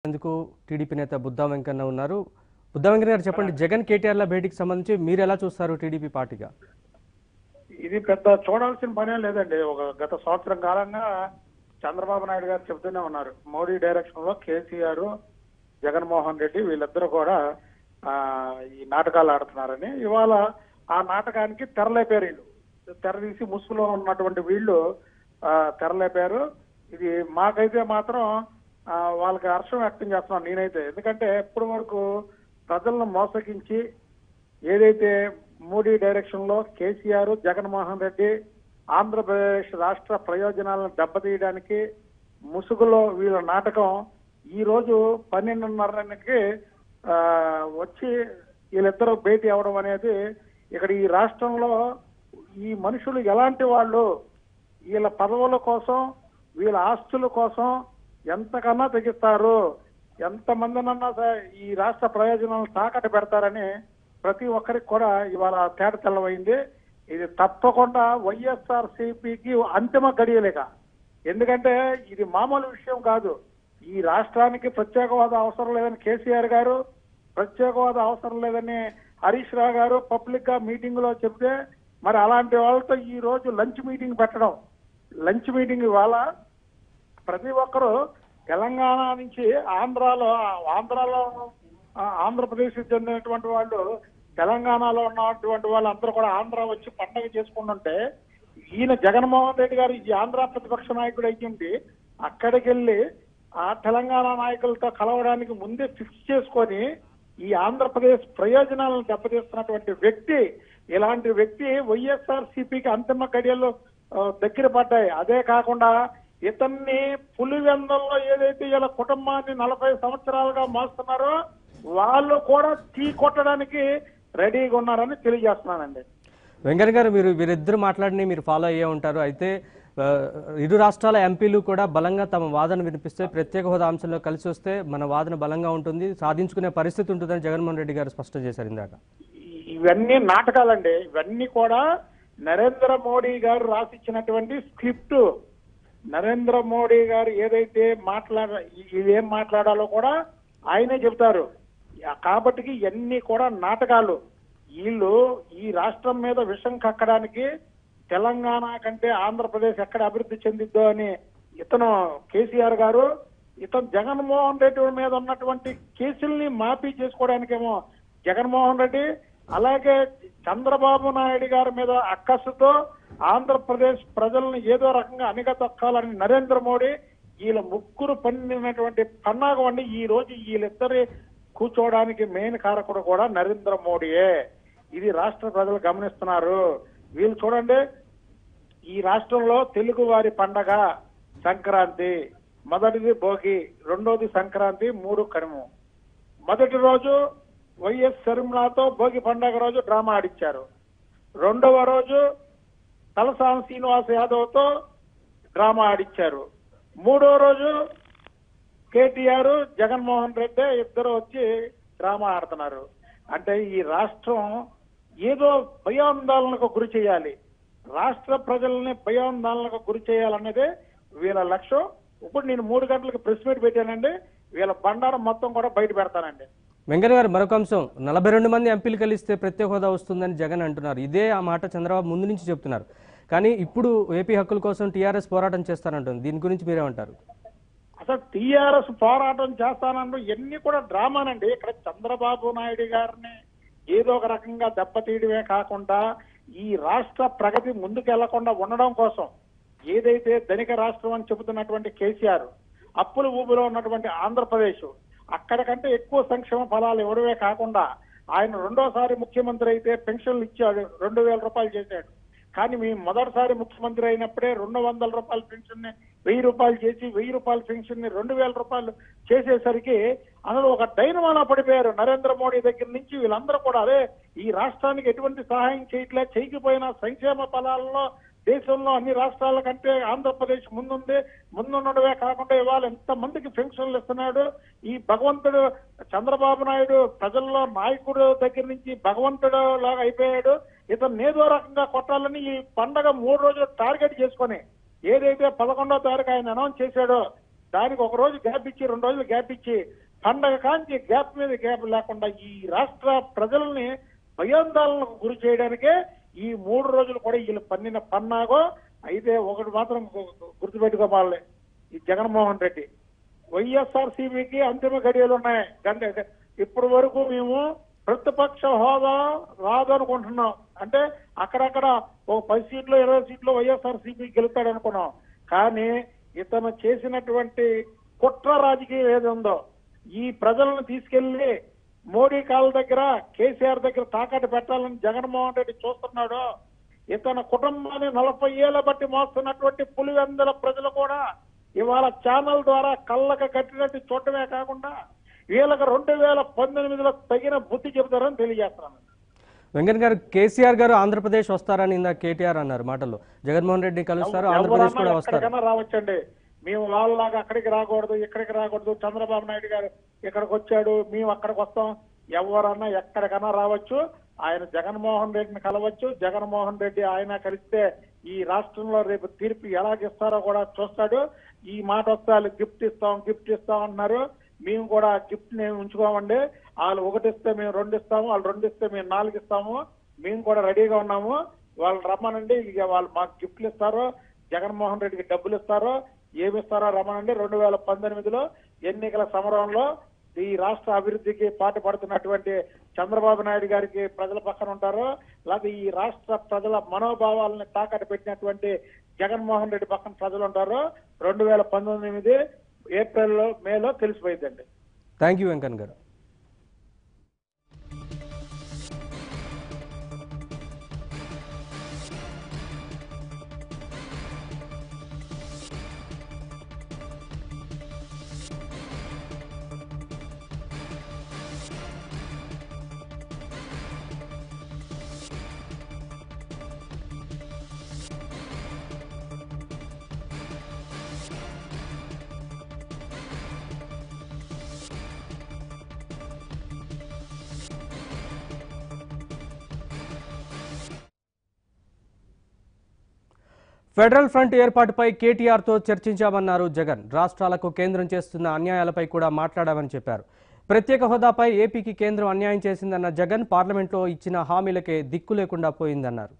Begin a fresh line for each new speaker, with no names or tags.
అందుకు టీడీపీ నేత బుద్ధా వెంకన్న ఉన్నారు. బుద్ధా వెంకన్న గారు చెప్పండి, జగన్ కేటీఆర్ల భేటీకి సంబంధించి మీరు ఎలా చూస్తారు టీడీపీ పార్టీగా?
ఇది పెద్ద చూడాల్సిన పనే లేదండి. ఒక గత సంవత్సరం కాలంగా చంద్రబాబు నాయుడు గారు చెబుతూనే ఉన్నారు, మోడీ డైరెక్షన్ లో కేసీఆర్, జగన్మోహన్ రెడ్డి వీళ్ళిద్దరూ కూడా ఈ నాటకాలు ఆడుతున్నారని. ఇవాళ ఆ నాటకానికి తెరలేపారు. వీళ్ళు తెరదీసి ముసుగులో ఉన్నటువంటి వీళ్ళు తెరలేపారు. ఇది మాకైతే మాత్రం వాళ్ళకి హర్షం వ్యక్తం చేస్తున్నాను నేనైతే. ఎందుకంటే ఇప్పటి వరకు ప్రజలను మోసగించి ఏదైతే మోడీ డైరెక్షన్ లో కేసీఆర్, జగన్మోహన్ రెడ్డి ఆంధ్రప్రదేశ్ రాష్ట్ర ప్రయోజనాలను దెబ్బతీయడానికి ముసుగులో వీళ్ళ నాటకం ఈ రోజు 12:30కి వచ్చి వీళ్ళిద్దరూ భేటీ అవడం అనేది, ఇక్కడ ఈ రాష్ట్రంలో ఈ మనుషులు ఎలాంటి వాళ్ళు, వీళ్ళ పదవుల కోసం వీళ్ళ ఆస్తుల కోసం ఎంతకన్నా తెగిస్తారు, ఎంతమందినన్నా ఈ రాష్ట్ర ప్రయోజనాలను తాకట్టు పెడతారని ప్రతి ఒక్కరికి కూడా ఇవాళ తేట తెల్లమైంది. ఇది తప్పకుండా వైఎస్ఆర్సీపీకి అంతిమ గడియలేక. ఎందుకంటే ఇది మామూలు విషయం కాదు. ఈ రాష్ట్రానికి ప్రత్యేక హోదా అవసరం లేదని కేసీఆర్ గారు, ప్రత్యేక హోదా అవసరం లేదని హరీష్ రావు గారు పబ్లిక్ గా మీటింగ్ లో చెప్తే, మరి అలాంటి వాళ్ళతో ఈ రోజు లంచ్ మీటింగ్ పెట్టడం, లంచ్ మీటింగ్ ఇవాళ ప్రతి ఒక్కరూ తెలంగాణ నుంచి ఆంధ్రాలో ఆంధ్రప్రదేశ్ చెందినటువంటి వాళ్ళు, తెలంగాణలో ఉన్నటువంటి వాళ్ళు అందరూ కూడా ఆంధ్ర వచ్చి పండగ చేసుకుంటుంటే, ఈయన జగన్మోహన్ రెడ్డి గారు ఈ ఆంధ్ర ప్రతిపక్ష నాయకుడు అయ్యింది అక్కడికి వెళ్ళి ఆ తెలంగాణ నాయకులతో కలవడానికి ముందే ఫిక్స్ చేసుకొని ఈ ఆంధ్రప్రదేశ్ ప్రయోజనాలను దెబ్బతీస్తున్నటువంటి వ్యక్తి, ఇలాంటి వ్యక్తి వైఎస్ఆర్సీపీకి అంతిమ గడియల్లో దగ్గర పడ్డాయి. అదే కాకుండా ఇతన్ని పులివెందల్లో ఏదైతే ఇలా కుటుంబాన్ని 40 సంవత్సరాలుగా మోస్తున్నారో వాళ్ళు కూడా టీ కొట్టడానికి రెడీగా ఉన్నారని తెలియజేస్తున్నానండి.
వెంకన్న గారు, వీరిద్దరు మాట్లాడిని మీరు ఫాలో అయ్యే ఉంటారు. అయితే ఇరు రాష్ట్రాల ఎంపీలు కూడా బలంగా తమ వాదన వినిపిస్తే, ప్రత్యేక హోదా అంశంలో కలిసి వస్తే మన వాదన బలంగా ఉంటుంది, సాధించుకునే పరిస్థితి ఉంటుందని జగన్మోహన్ రెడ్డి గారు స్పష్టం చేశారు ఇందాక.
ఇవన్నీ నాటకాలండి. ఇవన్నీ కూడా నరేంద్ర మోడీ గారు రాసిచ్చినటువంటి స్క్రిప్ట్. నరేంద్ర మోడీ గారు ఏదైతే ఏం మాట్లాడాలో కూడా ఆయనే చెబుతారు. కాబట్టి ఇవన్నీ కూడా నాటకాలు. వీళ్ళు ఈ రాష్ట్రం మీద విషం కక్కడానికి, తెలంగాణ కంటే ఆంధ్రప్రదేశ్ ఎక్కడ అభివృద్ధి చెందిద్దో అని ఇతను కేసీఆర్ గారు, ఇతను జగన్మోహన్ రెడ్డి మీద ఉన్నటువంటి కేసుల్ని మాఫీ చేసుకోవడానికేమో జగన్మోహన్ రెడ్డి, అలాగే చంద్రబాబు నాయుడు గారి మీద అక్కసుతో ఆంధ్రప్రదేశ్ ప్రజలను ఏదో రకంగా అణిగతొక్కాలని నరేంద్ర మోడీ, వీళ్ళ ముగ్గురు పన్నినటువంటి పన్నాగం అండి. ఈ రోజు వీళ్ళిద్దరి కూర్చోవడానికి మెయిన్ కారకుడు కూడా నరేంద్ర మోడీయే. ఇది రాష్ట్ర ప్రజలు గమనిస్తున్నారు. వీళ్ళు చూడండి, ఈ రాష్ట్రంలో తెలుగు వారి పండగ సంక్రాంతి. మొదటిది భోగి, రెండోది సంక్రాంతి, 3 కనుమ. మొదటి రోజు వైఎస్ షర్మిలాతో భోగి పండగ రోజు డ్రామా ఆడిచ్చారు. రెండవ రోజు తలసాని శ్రీనివాస్ యాదవ్ తో డ్రామా ఆడిచ్చారు. మూడో రోజు కేటీఆర్, జగన్మోహన్ రెడ్డి ఇద్దరు వచ్చి డ్రామా ఆడుతున్నారు. అంటే ఈ రాష్ట్రం ఏదో భయాందోళనకు గురి చేయాలి, రాష్ట్ర ప్రజల్ని భయాందోళనకు గురి చేయాలన్నదే వీళ్ళ లక్ష్యం. ఇప్పుడు నేను 3 గంటలకు ప్రెస్ మీట్ పెట్టానండి. వీళ్ళ బండారం మొత్తం కూడా బయట పెడతానండి.
వెంకన్న గారు, మరొక అంశం, 42 మంది ఎంపీలు కలిస్తే ప్రత్యేక హోదా వస్తుందని జగన్ అంటున్నారు. ఇదే ఆ మాట చంద్రబాబు ముందు నుంచి చెప్తున్నారు. కానీ ఇప్పుడు ఏపీ హక్కుల కోసం టీఆర్ఎస్ పోరాటం చేస్తానంటుంది. దీని గురించి మీరేమంటారు?
అసలు టీఆర్ఎస్ పోరాటం చేస్తానంటూ ఎన్ని కూడా డ్రామానండి. ఇక్కడ చంద్రబాబు నాయుడు గారిని ఏదో ఒక రకంగా దెబ్బతీయడమే కాకుండా ఈ రాష్ట్ర ప్రగతి ముందుకెళ్లకుండా ఉండడం కోసం, ఏదైతే ధనిక రాష్ట్రం అని చెబుతున్నటువంటి కేసీఆర్, అప్పుల ఊబిలో ఉన్నటువంటి ఆంధ్రప్రదేశ్ అక్కడికంటే ఎక్కువ సంక్షేమ ఫలాలు ఇవ్వడమే కాకుండా, ఆయన రెండోసారి ముఖ్యమంత్రి అయితే పెన్షన్లు ఇచ్చాడు, 2000 రూపాయలు చేశాడు. కానీ మేము మొదటిసారి ముఖ్యమంత్రి అయినప్పుడే 200 రూపాయల పెన్షన్ ని 1000 రూపాయలు చేసి, 1000 రూపాయల పెన్షన్ ని 2000 రూపాయలు చేసేసరికి అందులో ఒక డైనమాలో పడిపోయారు. నరేంద్ర మోడీ దగ్గర నుంచి వీళ్ళందరూ కూడా అదే ఈ రాష్ట్రానికి ఎటువంటి సహాయం చేయకపోయినా సంక్షేమ ఫలాల్లో దేశంలో అన్ని రాష్ట్రాల కంటే ఆంధ్రప్రదేశ్ ముందుండడమే కాకుండా ఇవాళ ఎంత మందికి పెన్షన్లు ఇస్తున్నాడు. ఈ భగవంతుడు చంద్రబాబు నాయుడు ప్రజల్లో నాయకుడు దగ్గర నుంచి భగవంతుడు లాగా అయిపోయాడు. ఇతను ఏదో రకంగా కొట్టాలని ఈ పండగ 3 రోజులు టార్గెట్ చేసుకొని ఏదైతే 11వ తారీఖు ఆయన అనౌన్స్ చేశాడో దానికి ఒక రోజు గ్యాప్ ఇచ్చి 2 రోజులు గ్యాప్ ఇచ్చి పండగ కాంచి గ్యాప్ మీద గ్యాప్ లేకుండా ఈ రాష్ట్ర ప్రజల్ని భయాందోళనకు గురి చేయడానికే ఈ 3 రోజులు కూడా వీళ్ళు పన్నిన పన్నాగో. అయితే ఒకటి మాత్రం గుర్తుపెట్టుకోవాలి, ఈ జగన్మోహన్ రెడ్డి వైఎస్ఆర్సీపీకి అంతిమ గడియలు ఉన్నాయి. ఇప్పటి వరకు మేము ప్రతిపక్ష హోదా రాదనుకుంటున్నాం. అంటే అక్కడక్కడ ఒక 10 సీట్లు 20 సీట్లు వైఎస్ఆర్సీపీ గెలుస్తాడు అనుకున్నాం. కానీ ఇతను చేసినటువంటి కుట్ర రాజకీయం ఏది ఉందో, ఈ ప్రజలను తీసుకెళ్లి మోడీ కాళ్ళ దగ్గర కేసీఆర్ దగ్గర తాకట్టు పెట్టాలని జగన్మోహన్ రెడ్డి చూస్తున్నాడు. ఇతని కుటుంబాన్ని 40 ఏళ్ల బట్టి మోస్తున్నటువంటి పులివెందుల ప్రజలు కూడా ఇవాళ ఛానల్ ద్వారా కళ్ళకు కట్టినట్టు చూడటమే కాకుండా వీళ్ళకి 2019లో తగిన బుద్ధి చెబుతారని తెలియజేస్తున్నాను.
వెంకన్న గారు, కేసీఆర్ గారు ఆంధ్రప్రదేశ్ వస్తారని ఇందా కేటీఆర్ అన్నారు మాటల్లో. జగన్మోహన్ రెడ్డిని కలుస్తారు, ఆంధ్రప్రదేశ్ కూడా వస్తారు.
ఎక్కడికైనా రావచ్చండి, మేము వాళ్ళలాగా అక్కడికి రాకూడదు ఇక్కడికి రాకూడదు. చంద్రబాబు నాయుడు గారు ఇక్కడికి వచ్చాడు, మేము అక్కడికి వస్తాం. ఎవరన్నా ఎక్కడికైనా రావచ్చు. ఆయన జగన్మోహన్ రెడ్డిని కలవచ్చు. జగన్మోహన్ రెడ్డి ఆయన కలిస్తే ఈ రాష్ట్రంలో రేపు తీర్పు ఎలాగిస్తారో కూడా చూస్తాడు. ఈ మాట వస్తే వాళ్ళు గిఫ్ట్ ఇస్తాం అంటున్నారు. మేము కూడా గిఫ్ట్ ని ఉంచుకోమండి. వాళ్ళు 1 ఇస్తే మేము 2 ఇస్తాము, వాళ్ళు 2 ఇస్తే మేము 4 ఇస్తాము. మేము కూడా రెడీగా ఉన్నాము. వాళ్ళు రమ్మనండి, ఇక వాళ్ళు మాకు గిఫ్ట్లు ఇస్తారో జగన్మోహన్ రెడ్డికి డబ్బులు ఇస్తారో ఏమిస్తారో రమ్మనండి. 2019లో ఎన్నికల సమరంలో ఈ రాష్ట్ర అభివృద్ధికి పాటుపడుతున్నటువంటి చంద్రబాబు నాయుడు గారికి ప్రజల పక్కన ఉంటారు, లేకపోతే ఈ రాష్ట్ర ప్రజల మనోభావాలని తాకట్టు పెట్టినటువంటి జగన్మోహన్ రెడ్డి పక్కన ప్రజలు ఉంటారు. 2019 ఏప్రిల్లో మేలో తెలిసిపోయిందండి.
థ్యాంక్ యూ వెంకన్న గారు. ఫెడరల్ ఫ్రంట్ ఏర్పాటుపై కేటీఆర్తో చర్చించామన్నారు జగన్. రాష్ట్రాలకు కేంద్రం చేస్తున్న అన్యాయాలపై కూడా మాట్లాడామని చెప్పారు. ప్రత్యేక హోదాపై ఏపీకి కేంద్రం అన్యాయం చేసిందన్న జగన్ పార్లమెంట్లో ఇచ్చిన హామీలకే దిక్కు లేకుండా పోయిందన్నారు.